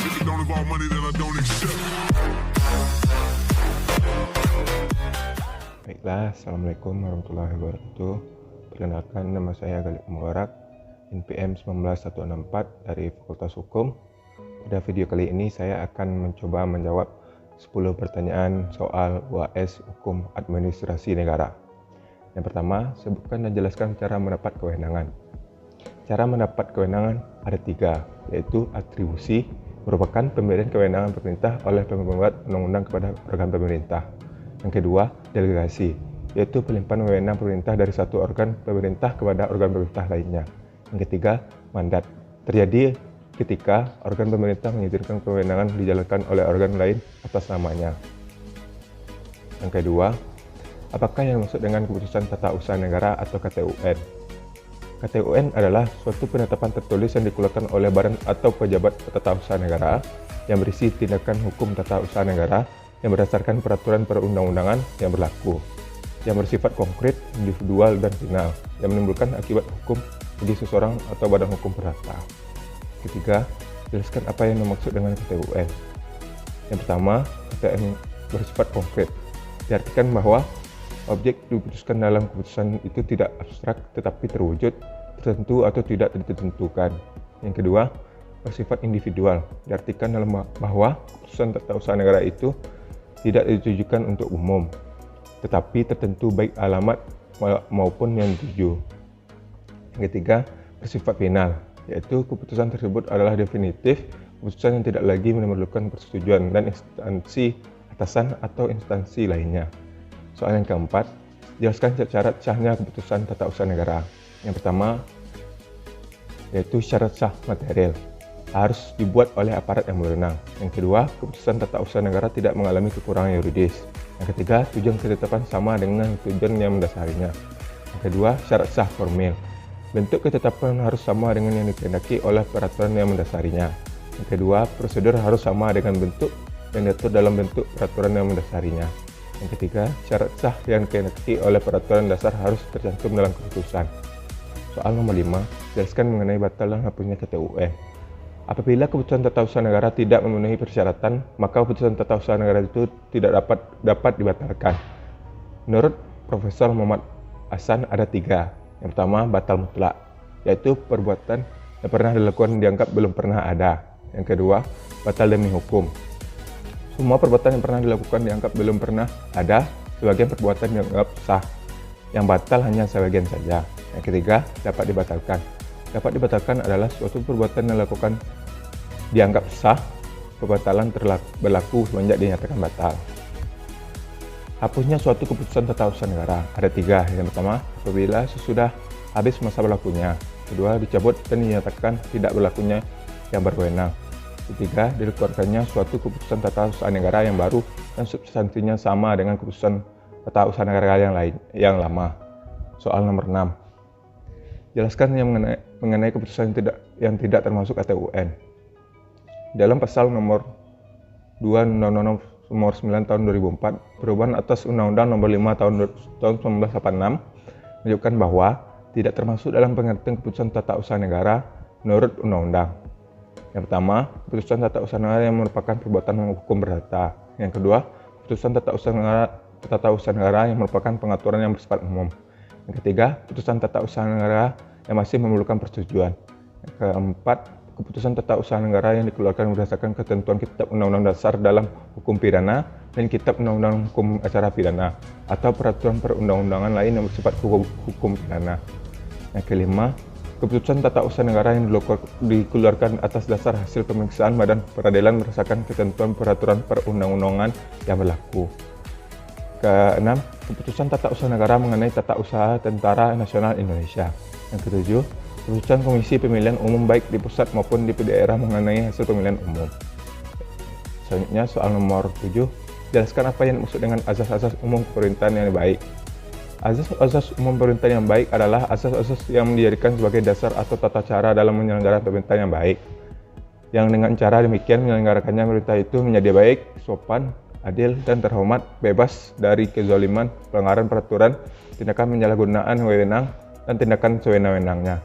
If it don't involve money, then I don't accept. Baiklah, Assalamualaikum warahmatullahi wabarakatuh. Perkenalkan, nama saya Galip Mubarak, NPM 19164 dari Fakultas Hukum. Pada video kali ini saya akan mencoba menjawab 10 pertanyaan soal UAS Hukum Administrasi Negara. Yang pertama, sebutkan dan jelaskan cara mendapat kewenangan. Cara mendapat kewenangan ada 3, yaitu atribusi, merupakan pemberian kewenangan pemerintah oleh pembuat undang-undang kepada organ pemerintah. Yang kedua, delegasi, yaitu pelimpahan wewenang pemerintah dari satu organ pemerintah kepada organ pemerintah lainnya. Yang ketiga, mandat, terjadi ketika organ pemerintah mengizinkan kewenangan dijalankan oleh organ lain atas namanya. Yang kedua, apakah yang dimaksud dengan keputusan tata usaha negara atau KTUN? KTUN adalah suatu penetapan tertulis yang dikeluarkan oleh badan atau pejabat tata usaha negara yang berisi tindakan hukum tata usaha negara yang berdasarkan peraturan perundang-undangan yang berlaku, yang bersifat konkret, individual, dan final, yang menimbulkan akibat hukum bagi seseorang atau badan hukum perdata. Ketiga, jelaskan apa yang dimaksud dengan KTUN. Yang pertama, KTUN bersifat konkret. Diartikan bahwa objek diputuskan dalam keputusan itu tidak abstrak tetapi terwujud, tertentu atau tidak ditentukan. Yang kedua, bersifat individual. Diartikan dalam bahwa keputusan tata usaha negara itu tidak ditujukan untuk umum, tetapi tertentu baik alamat maupun yang dituju. Yang ketiga, bersifat final, yaitu keputusan tersebut adalah definitif, keputusan yang tidak lagi memerlukan persetujuan dan instansi atasan atau instansi lainnya. Soal yang keempat, jelaskan syarat sahnya keputusan tata usaha negara. Yang pertama, yaitu syarat sah material, harus dibuat oleh aparat yang berwenang. Yang kedua, keputusan tata usaha negara tidak mengalami kekurangan yuridis. Yang ketiga, tujuan ketetapan sama dengan tujuan yang mendasarinya. Yang kedua, syarat sah formil, bentuk ketetapan harus sama dengan yang dikehendaki oleh peraturan yang mendasarinya. Yang kedua, prosedur harus sama dengan bentuk yang diatur dalam bentuk peraturan yang mendasarinya. Yang ketiga, syarat sah yang dikehendaki oleh peraturan dasar harus tercantum dalam keputusan. Soal nomor 5, jelaskan mengenai batal dan hapusnya KTUN. Apabila keputusan tata usaha negara tidak memenuhi persyaratan, maka keputusan tata usaha negara itu tidak dapat dibatalkan. Menurut Profesor Muhammad Hasan ada 3. Yang pertama, batal mutlak, yaitu perbuatan yang pernah dilakukan dianggap belum pernah ada. Yang kedua, batal demi hukum. Semua perbuatan yang pernah dilakukan dianggap belum pernah ada, sebagian perbuatan dianggap sah. Yang batal hanya sebagian saja. Yang ketiga, dapat dibatalkan. Dapat dibatalkan adalah suatu perbuatan yang dilakukan dianggap sah, pembatalan berlaku semenjak dinyatakan batal. Hapusnya suatu keputusan tata usaha negara ada 3. Yang pertama, apabila sesudah habis masa berlakunya. Kedua, dicabut dan dinyatakan tidak berlakunya yang berwenang. Ketiga, dikeluarkannya suatu keputusan tata usaha negara yang baru dan substansinya sama dengan keputusan tata usaha negara yang lama. Soal nomor 6. Jelaskan yang mengenai keputusan yang tidak termasuk KTUN. Dalam pasal nomor 2 Undang-Undang nomor 9 tahun 2004, perubahan atas Undang-Undang nomor 5 tahun 1986 menunjukkan bahwa tidak termasuk dalam pengertian keputusan tata usaha negara menurut undang-undang. Yang pertama, keputusan tata usaha negara yang merupakan perbuatan hukum perdata. Yang kedua, keputusan tata usaha negara yang merupakan pengaturan yang bersifat umum. Yang ketiga, keputusan tata usaha negara yang masih memerlukan persetujuan. Yang keempat, keputusan tata usaha negara yang dikeluarkan berdasarkan ketentuan Kitab Undang-Undang Dasar dalam Hukum Pidana dan Kitab Undang-Undang Hukum Acara Pidana atau peraturan perundang-undangan lain yang bersifat hukum pidana. Yang kelima, keputusan tata usaha negara yang dikeluarkan atas dasar hasil pemeriksaan Badan Peradilan berdasarkan ketentuan peraturan perundang-undangan yang berlaku. Keenam, keputusan tata usaha negara mengenai tata usaha Tentara Nasional Indonesia. Yang ketujuh, keputusan Komisi Pemilihan Umum baik di pusat maupun di daerah mengenai hasil pemilihan umum. Selanjutnya, soal nomor 7, jelaskan apa yang dimaksud dengan azas-azas umum pemerintahan yang baik. Azas-azas umum pemerintahan yang baik adalah azas-azas yang dijadikan sebagai dasar atau tata cara dalam menyelenggarakan pemerintahan yang baik. Yang dengan cara demikian menyelenggarakannya pemerintah itu menjadi baik, sopan, adil, dan terhormat, bebas dari kezaliman, pelanggaran peraturan, tindakan penyalahgunaan wewenang, dan tindakan sewenang-wenangnya.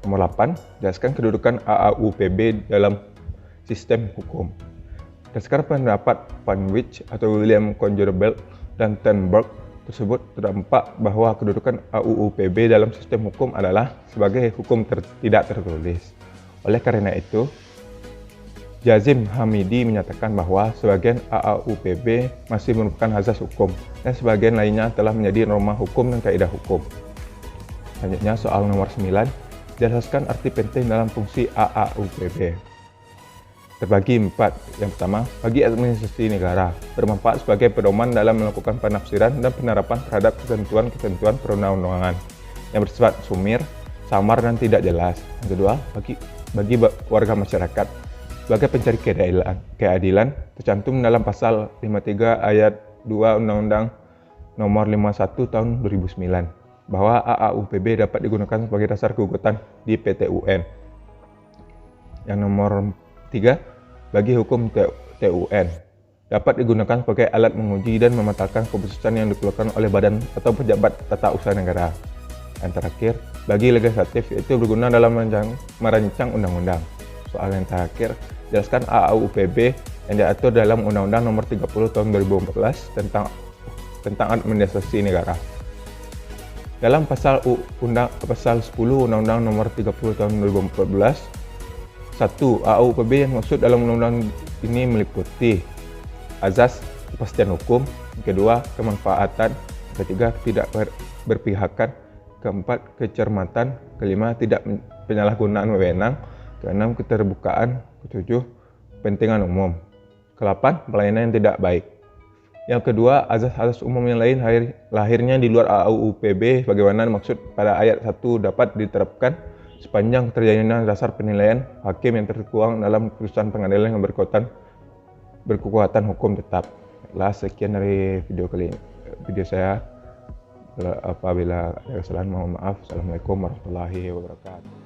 Nomor 8, jelaskan kedudukan AAUPB dalam sistem hukum. Berdasarkan pendapat Van Wyk atau William Congerbel dan Tenberg tersebut terdampak bahwa kedudukan AUU PB dalam sistem hukum adalah sebagai hukum tidak tertulis. Oleh karena itu, Jazim Hamidi menyatakan bahwa sebagian AAU PB masih merupakan azas hukum dan sebagian lainnya telah menjadi norma hukum dan kaidah hukum. Selanjutnya soal nomor 9, jelaskan arti penting dalam fungsi AAU PB. Terbagi 4. Yang pertama, bagi administrasi negara, bermanfaat sebagai pedoman dalam melakukan penafsiran dan penerapan terhadap ketentuan-ketentuan perundang-undangan yang bersifat sumir, samar, dan tidak jelas. Yang kedua, bagi warga masyarakat, sebagai pencari keadilan tercantum dalam pasal 53 ayat 2 Undang-Undang Nomor 51 Tahun 2009 bahwa AAU PB dapat digunakan sebagai dasar gugatan di PT UN. Yang nomor 3, bagi hukum TUN dapat digunakan sebagai alat menguji dan membatalkan keputusan yang dikeluarkan oleh badan atau pejabat tata usaha negara. Yang terakhir, bagi legislatif yaitu berguna dalam merancang undang-undang. Soal yang terakhir, jelaskan AAU PB yang diatur dalam Undang-Undang Nomor 30 Tahun 2014 tentang administrasi negara. Dalam pasal 10 Undang-Undang Nomor 30 Tahun 2014, 1. AAU PB yang maksud dalam undang-undang ini meliputi azas kepastian hukum, kedua kemanfaatan, ketiga tidak berpihakan, keempat kecermatan, kelima tidak penyalahgunaan wewenang, keenam keterbukaan, ketujuh kepentingan umum, ke-8 pelayanan yang tidak baik. Yang kedua, azas-azas umum yang lain lahirnya di luar AAU PB bagaimana maksud pada ayat 1 dapat diterapkan sepanjang terjadinya dasar penilaian hakim yang tertuang dalam keputusan pengadilan yang berkekuatan hukum tetap. Sekian dari video saya. Apabila ada kesalahan mohon maaf. Assalamualaikum warahmatullahi wabarakatuh.